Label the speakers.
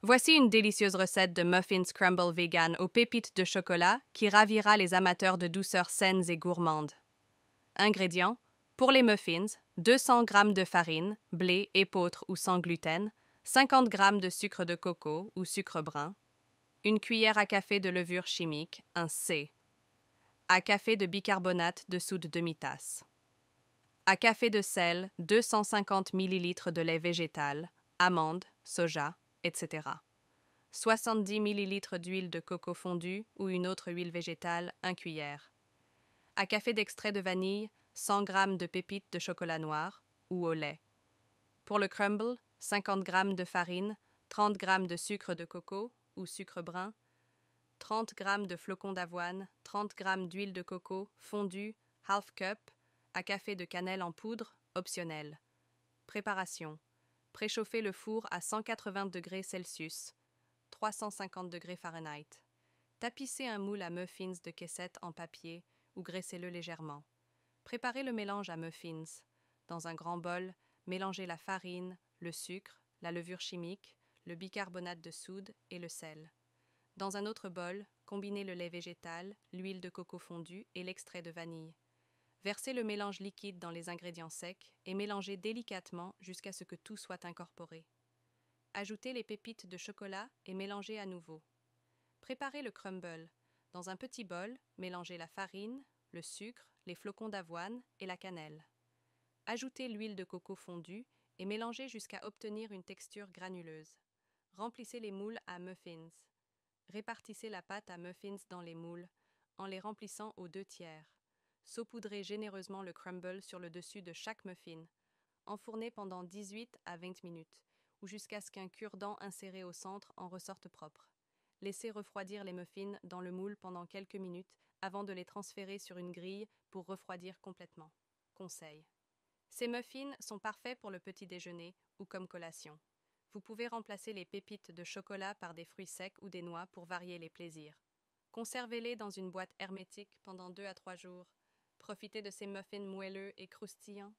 Speaker 1: Voici une délicieuse recette de muffins crumble vegan aux pépites de chocolat qui ravira les amateurs de douceurs saines et gourmandes. Ingrédients: pour les muffins, 200 g de farine, blé, épeautre ou sans gluten, 50 g de sucre de coco ou sucre brun, une cuillère à café de levure chimique, un C, à café de bicarbonate de soude demi-tasse, à café de sel, 250 ml de lait végétal, amandes, soja, etc. 70 ml d'huile de coco fondue ou une autre huile végétale, 1 cuillère. À café d'extrait de vanille, 100 g de pépites de chocolat noir ou au lait. Pour le crumble, 50 g de farine, 30 g de sucre de coco ou sucre brun, 30 g de flocons d'avoine, 30 g d'huile de coco fondue, half cup, à café de cannelle en poudre, optionnel. Préparation: préchauffer le four à 180 degrés Celsius, 350 degrés Fahrenheit. Tapissez un moule à muffins de caissette en papier ou graissez-le légèrement. Préparez le mélange à muffins. Dans un grand bol, mélangez la farine, le sucre, la levure chimique, le bicarbonate de soude et le sel. Dans un autre bol, combinez le lait végétal, l'huile de coco fondue et l'extrait de vanille. Versez le mélange liquide dans les ingrédients secs et mélangez délicatement jusqu'à ce que tout soit incorporé. Ajoutez les pépites de chocolat et mélangez à nouveau. Préparez le crumble. Dans un petit bol, mélangez la farine, le sucre, les flocons d'avoine et la cannelle. Ajoutez l'huile de coco fondue et mélangez jusqu'à obtenir une texture granuleuse. Remplissez les moules à muffins. Répartissez la pâte à muffins dans les moules, en les remplissant aux 2/3. Saupoudrez généreusement le crumble sur le dessus de chaque muffin. Enfournez pendant 18 à 20 minutes, ou jusqu'à ce qu'un cure-dent inséré au centre en ressorte propre. Laissez refroidir les muffins dans le moule pendant quelques minutes avant de les transférer sur une grille pour refroidir complètement. Conseil: ces muffins sont parfaits pour le petit déjeuner ou comme collation. Vous pouvez remplacer les pépites de chocolat par des fruits secs ou des noix pour varier les plaisirs. Conservez-les dans une boîte hermétique pendant 2 à 3 jours. Profitez de ces muffins moelleux et croustillants